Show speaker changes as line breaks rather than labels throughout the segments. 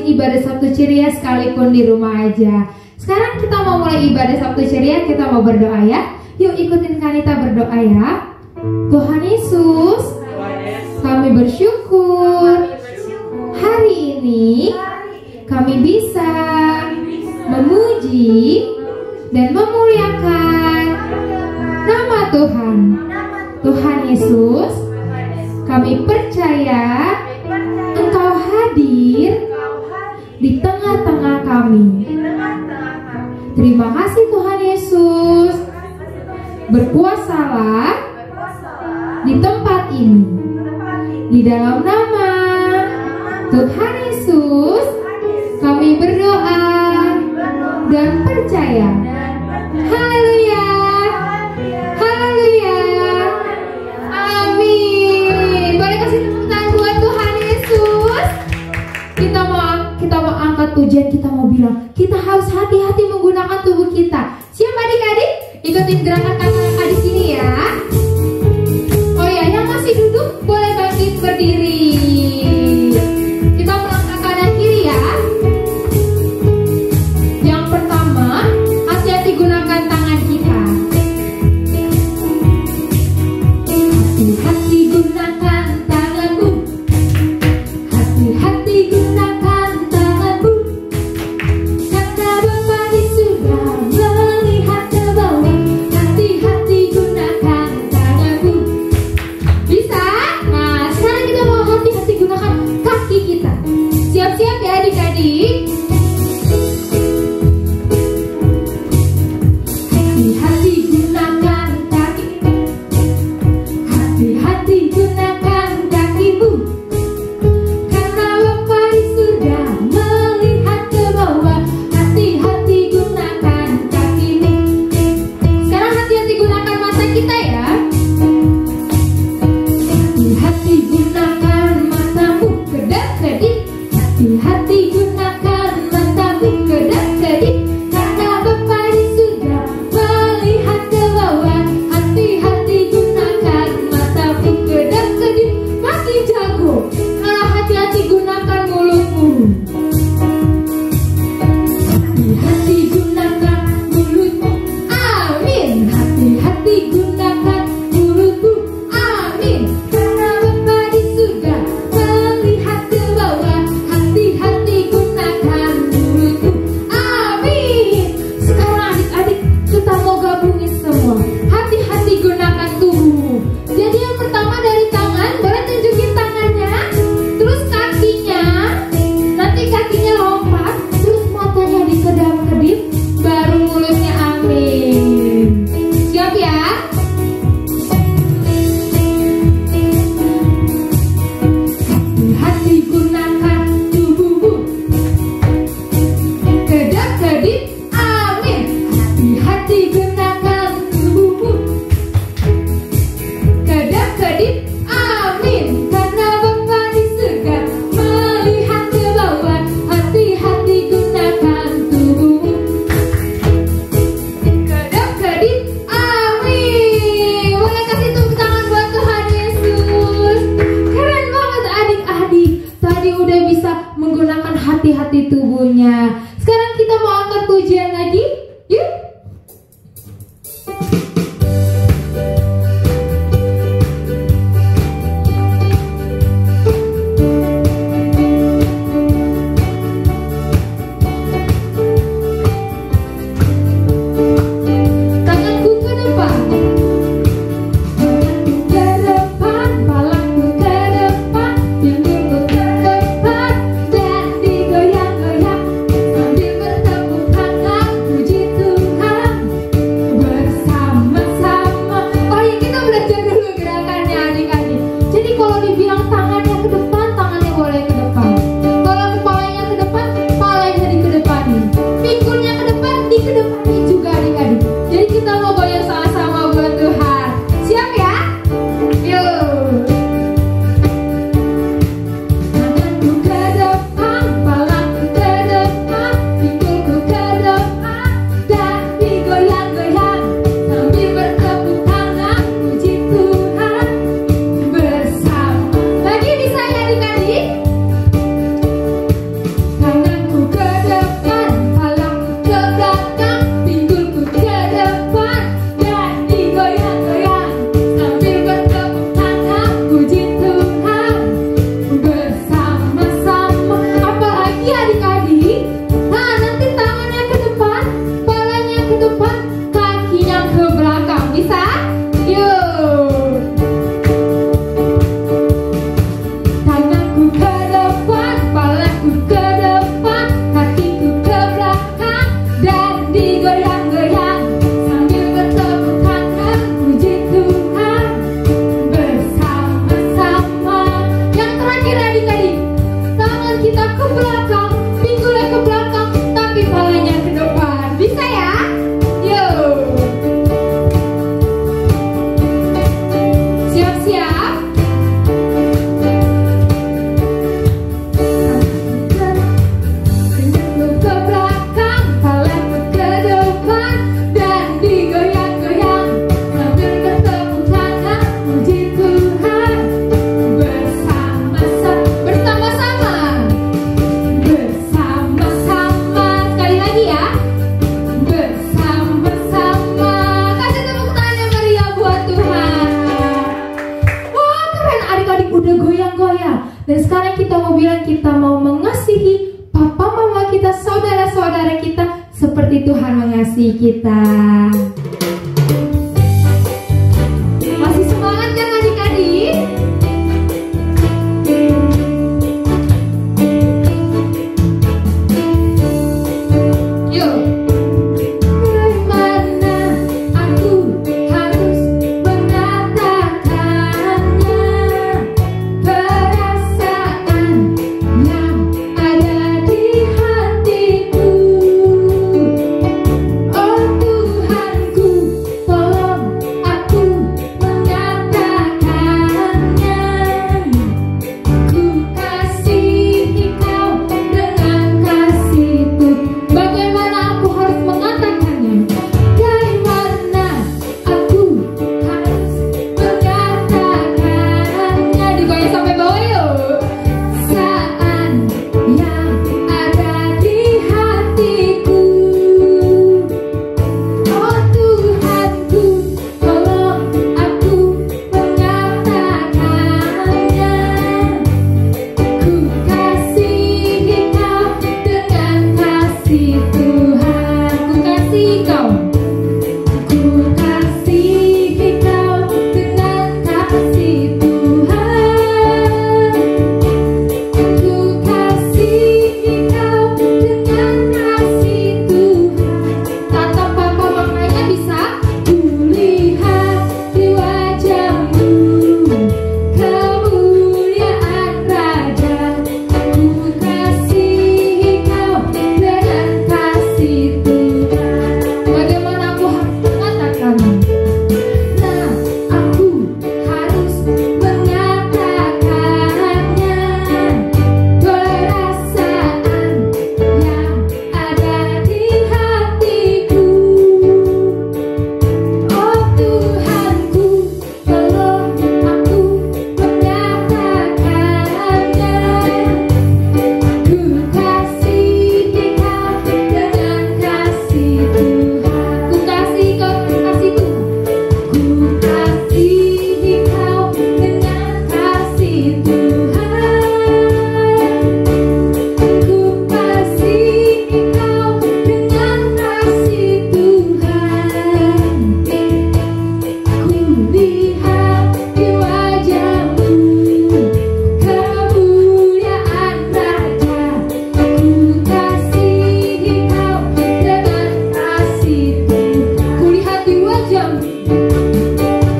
ibadah Sabtu ceria sekalipun di rumah aja. Sekarang kita mau mulai ibadah Sabtu ceria, kita mau berdoa ya. Yuk ikutin Kanita berdoa ya. Tuhan Yesus, kami bersyukur hari ini kami bisa memuji dan memuliakan nama Tuhan. Tuhan Yesus, kami percaya Engkau hadir di tengah-tengah kami. Terima kasih Tuhan Yesus. Berkuasalah di tempat ini. Di dalam nama Tuhan Yesus kami berdoa dan percaya. Haleluya. Haleluya. Amin. Boleh kasih tepuk tangan buat Tuhan Yesus. Kita mau angkat pujian, kita mau bilang, kita harus hati-hati menggunakan tubuh kita. Siap adik-adik? Ikutin gerakan kakak-kakak di sini ya. Oh ya, yang masih duduk boleh bangkit berdiri. Kita melangkah kanan kiri ya. Yang pertama, hati-hati gunakan tangan kita. Hati-hati gunakan tanganmu. Hati-hati gunakan tanganmu. Karena Bapa di surga melihat ke bawah. Hati-hati kasih kita. Masih semangat kan adik-adik? Yuk. Bagaimana aku harus mengatakannya, perasaan yang ada di hatiku. Oh Tuhanku, tolong aku mengatakannya. Ku kasihi kau dengan kasihku. Bagaimana aku harus mengatakannya? Bagaimana aku harus mengatakannya? Digoyang sampai bawah yuk. Perasaan yang ada di hatiku. Oh Tuhanku, tolong aku mengatakannya. Ku kasihi kau dengan kasih Tuhan. Ku kasihi kau. Ku kasihi kau dengan kasih Tuhan. Ku kasihi kau dengan kasih Tuhan. Tatap papa mamanya bisa. Kulihat di wajahmu kemuliaan Raja. Ku kasihi kau dengan kasih Tuhan. Bagaimana aku harus mengatakannya? Nah, aku harus mengatakannya. Perasaan yang ada di hatiku. Oh Tuhanku, tolong aku mengatakannya. Ku kasihi kau dengan kasih Tuhan. Ku kasihi kau dengan kasih Tuhan. Ku kasihi kau dengan kasih Tuhan. Ku kasihi kau dengan kasih Tuhan. Ku lihat di wajahmu kemuliaan Raja. Ku kasihi kau dengan kasih Tuhan. Ku lihat di wajahmu.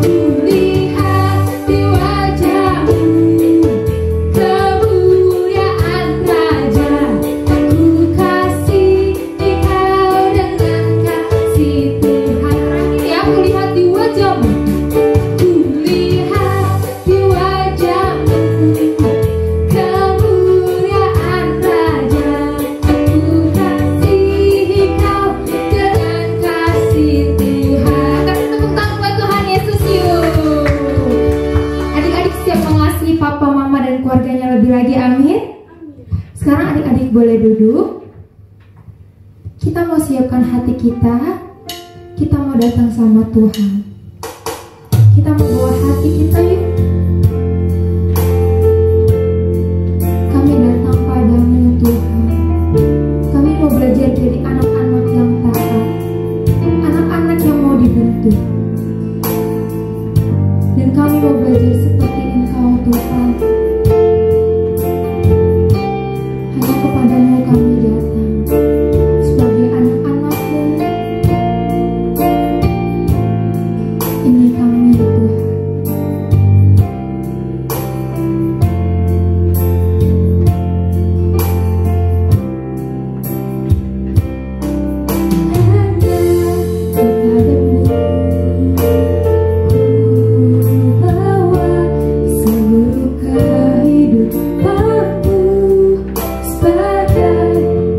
Ku lihat di wajahmu kemuliaan Raja. Ku kasihi kau dengan kasih Tuhan. Terakhir ya, ku lihat di wajahmu. Ku lihat di wajahmu kemuliaan Raja. Ku kasihi kau dengan kasih Tuhan. Kasih tepuk tangan buat Tuhan Yesus yuk. Adik-adik siap mengasihi papa, mama, dan keluarganya lebih lagi, amin. Sekarang adik-adik boleh duduk. Kita mau siapkan hati kita. Kita mau datang sama Tuhan. Kita mau bawa hati kita yuk. Kami datang padamu Tuhan. Kami mau belajar jadi anak-anak yang taat, anak-anak yang mau dibentuk. Dan kami mau belajar seperti Engkau Tuhan. Hanya kepadamu kami datang sebagai anak-anak-Mu. Ini kami Tuhan.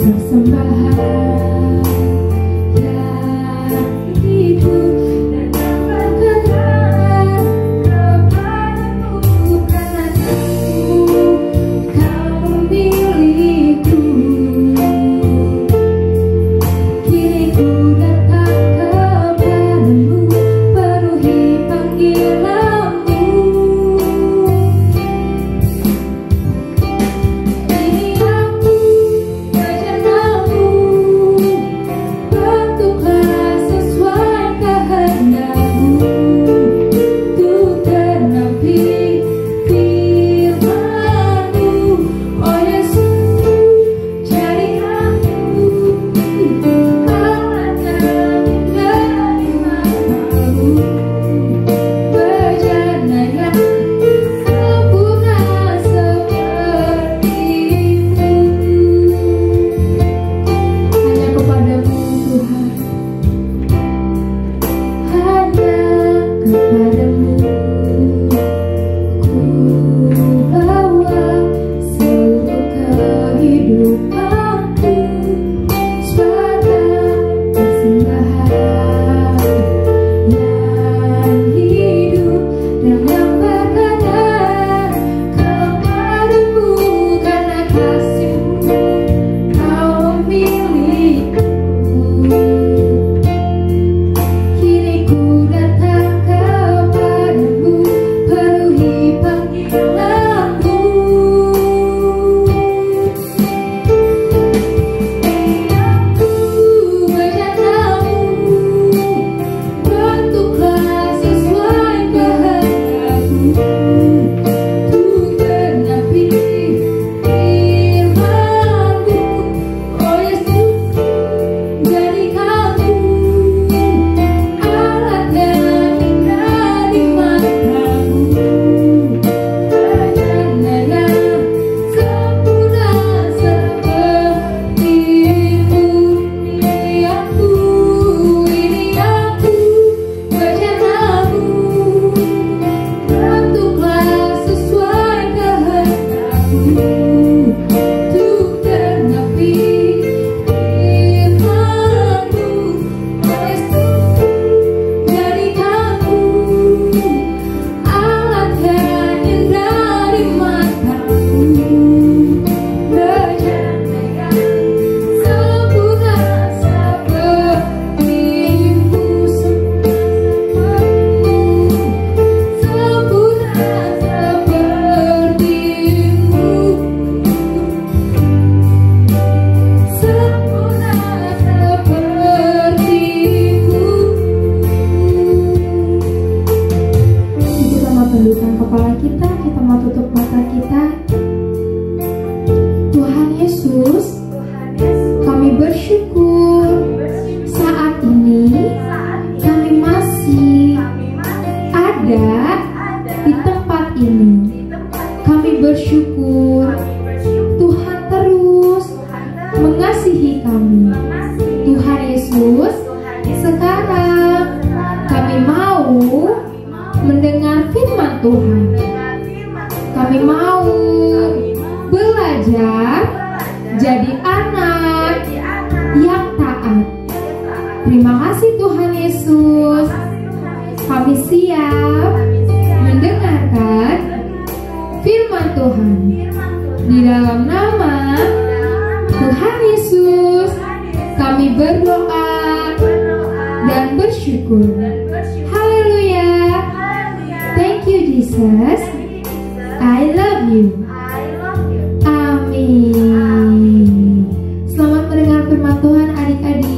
Persembahan yang hidup dan kepadamu. Ku bawa seluruh kehidupanku sebagai persembahan yang hidup dan yang berkenan kepadamu. Karena kasih-Mu Kau memilihku. Kini ku datang kepadamu, penuhi panggilanmu. Aku berjanamu, bentuklah sesuai kehendakmu. Untuk genapi firman-Mu, oh Yesus, jadikanku alat yang indah di mata-Mu. Berjana yang sempurna seperti-Mu. Ini aku berjanamu, bentuklah sesuai kehendakmu. Untuk genapi firman-Mu, oh Yesus, jadikanku alat yang indah di mata-Mu. Berjana yang sempurna seperti-Mu, sempurna seperti-Mu, sempurna seperti-Mu. Kita mau tundukkan kepala kita mau tutup mata kita. Tuhan Yesus, kami bersyukur saat ini kami masih ada di tempat ini. Kami bersyukur Tuhan terus mengasihi kami. Tuhan Yesus, sekarang kami mau mendengar firman Tuhan. Kami mau belajar jadi anak yang taat. Terima kasih Tuhan Yesus. Kami siap mendengarkan firman Tuhan. Di dalam nama Tuhan Yesus kami berdoa dan bersyukur. Haleluya. Thank you Jesus. I love you. Amin. Selamat mendengar firman Tuhan adik-adik.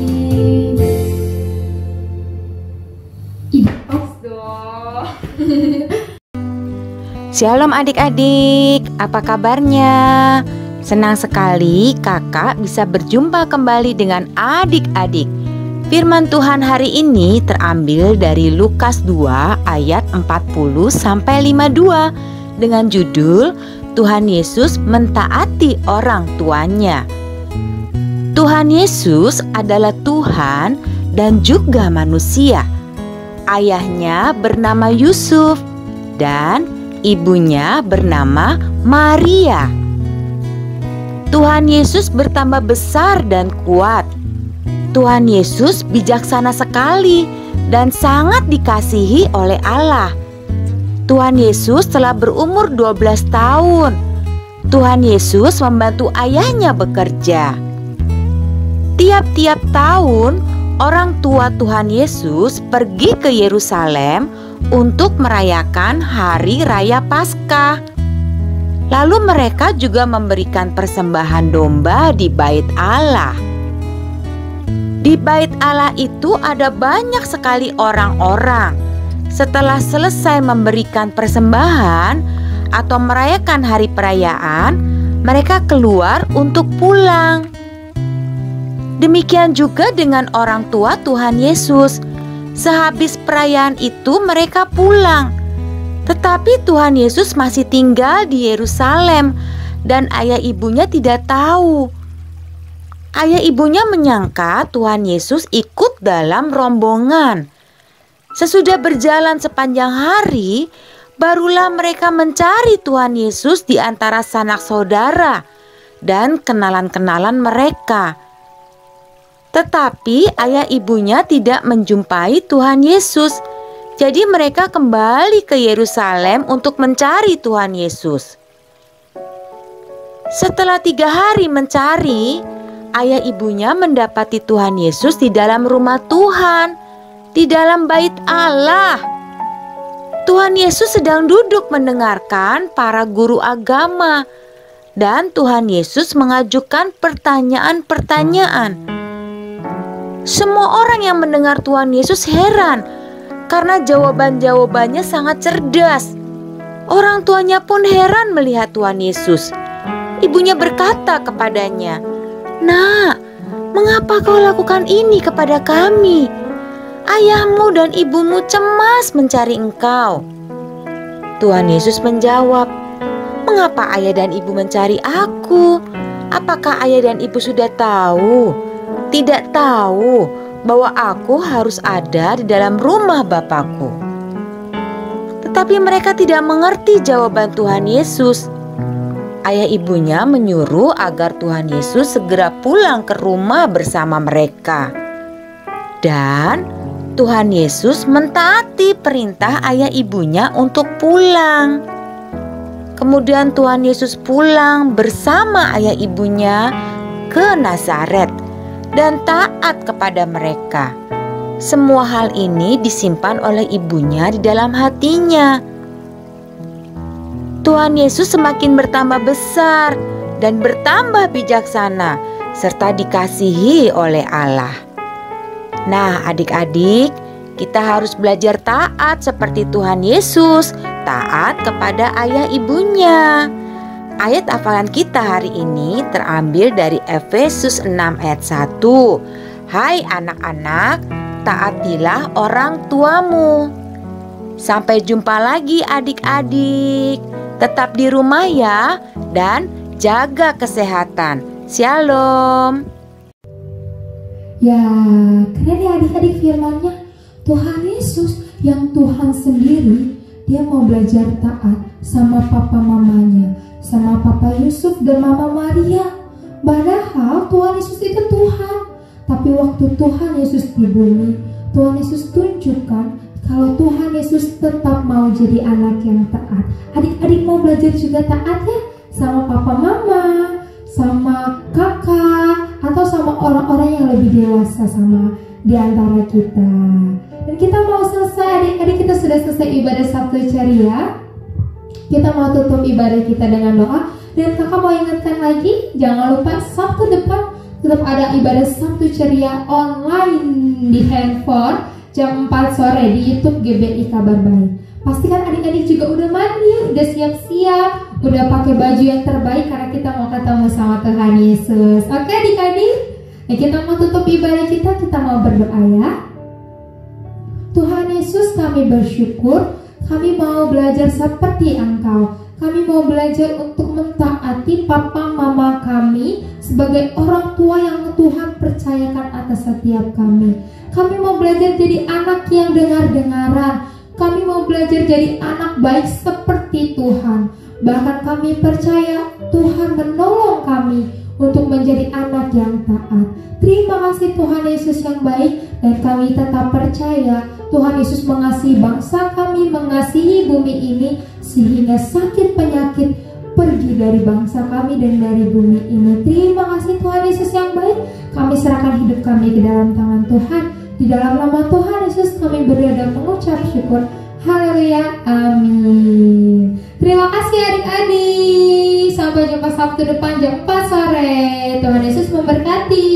Shalom adik-adik, apa kabarnya? Senang sekali kakak bisa berjumpa kembali dengan adik-adik. Firman Tuhan hari ini terambil dari Lukas 2 ayat 40-52 dengan judul Tuhan Yesus mentaati orang tuanya. Tuhan Yesus adalah Tuhan dan juga manusia. Ayahnya bernama Yusuf dan ibunya bernama Maria. Tuhan Yesus bertambah besar dan kuat. Tuhan Yesus bijaksana sekali dan sangat dikasihi oleh Allah. Tuhan Yesus telah berumur 12 tahun. Tuhan Yesus membantu ayahnya bekerja. Tiap-tiap tahun, orang tua Tuhan Yesus pergi ke Yerusalem untuk merayakan Hari Raya Paskah. Lalu mereka juga memberikan persembahan domba di Bait Allah. Di Bait Allah itu ada banyak sekali orang-orang. Setelah selesai memberikan persembahan atau merayakan hari perayaan, mereka keluar untuk pulang. Demikian juga dengan orang tua Tuhan Yesus. Sehabis perayaan itu mereka pulang. Tetapi Tuhan Yesus masih tinggal di Yerusalem dan ayah ibunya tidak tahu. Ayah ibunya menyangka Tuhan Yesus ikut dalam rombongan. Sesudah berjalan sepanjang hari, barulah mereka mencari Tuhan Yesus di antara sanak saudara dan kenalan-kenalan mereka. Tetapi ayah ibunya tidak menjumpai Tuhan Yesus. Jadi mereka kembali ke Yerusalem untuk mencari Tuhan Yesus. Setelah 3 hari mencari, ayah ibunya mendapati Tuhan Yesus di dalam rumah Tuhan, di dalam bait Allah. Tuhan Yesus sedang duduk mendengarkan para guru agama, dan Tuhan Yesus mengajukan pertanyaan-pertanyaan. Semua orang yang mendengar Tuhan Yesus heran karena jawaban-jawabannya sangat cerdas. Orang tuanya pun heran melihat Tuhan Yesus. Ibunya berkata kepadanya, "Nak, mengapa kau lakukan ini kepada kami? Ayahmu dan ibumu cemas mencari engkau." Tuhan Yesus menjawab, "Mengapa ayah dan ibu mencari aku? Apakah ayah dan ibu sudah tahu? Tidak tahu bahwa aku harus ada di dalam rumah Bapakku?" Tetapi mereka tidak mengerti jawaban Tuhan Yesus. Ayah ibunya menyuruh agar Tuhan Yesus segera pulang ke rumah bersama mereka. Dan Tuhan Yesus mentaati perintah ayah ibunya untuk pulang. Kemudian Tuhan Yesus pulang bersama ayah ibunya ke Nazaret dan taat kepada mereka. Semua hal ini disimpan oleh ibunya di dalam hatinya. Tuhan Yesus semakin bertambah besar dan bertambah bijaksana serta dikasihi oleh Allah. Nah, adik-adik, kita harus belajar taat seperti Tuhan Yesus, taat kepada ayah ibunya. Ayat hafalan kita hari ini terambil dari Efesus 6 ayat 1. "Hai anak-anak, taatilah orang tuamu." Sampai jumpa lagi adik-adik. Tetap di rumah ya, dan jaga kesehatan. Shalom.
Ya, keren ya adik-adik firman-Nya. Tuhan Yesus yang Tuhan sendiri, dia mau belajar taat sama papa mamanya, sama papa Yusuf dan mama Maria. Padahal Tuhan Yesus itu Tuhan. Tapi waktu Tuhan Yesus di bumi, Tuhan Yesus tunjukkan kalau Tuhan Yesus tetap mau jadi anak yang taat. Adik-adik mau belajar juga taat ya, sama papa mama, sama kakak, atau sama orang-orang yang lebih dewasa sama di antara kita. Dan kita mau selesai, adik-adik, kita sudah selesai ibadah Sabtu Ceria. Kita mau tutup ibadah kita dengan doa. Dan kakak mau ingatkan lagi, jangan lupa Sabtu depan tetap ada ibadah Sabtu Ceria online di handphone jam 4 sore di YouTube GBI Kabar Baik. Pastikan adik-adik juga udah mandi, udah siap-siap, udah pakai baju yang terbaik karena kita mau ketemu sama Tuhan Yesus. Oke adik-adik, ya kita mau tutup ibadah kita mau berdoa ya. Tuhan Yesus, kami bersyukur, kami mau belajar seperti Engkau. Kami mau belajar untuk mentaati papa mama kami sebagai orang tua yang Tuhan percayakan atas setiap kami. Kami mau belajar jadi anak yang dengar-dengaran. Kami mau belajar jadi anak baik seperti Tuhan. Bahkan kami percaya Tuhan menolong kami untuk menjadi anak yang taat. Terima kasih Tuhan Yesus yang baik, dan kami tetap percaya Tuhan Yesus mengasihi bangsa kami, mengasihi bumi ini, sehingga sakit penyakit pergi dari bangsa kami dan dari bumi ini. Terima kasih Tuhan Yesus yang baik. Kami serahkan hidup kami ke dalam tangan Tuhan. Di dalam nama Tuhan Yesus kami berdoa dan mengucap syukur. Haleluya, amin. Terima kasih adik-adik. Sampai jumpa Sabtu depan jam 4 sore. Tuhan Yesus memberkati.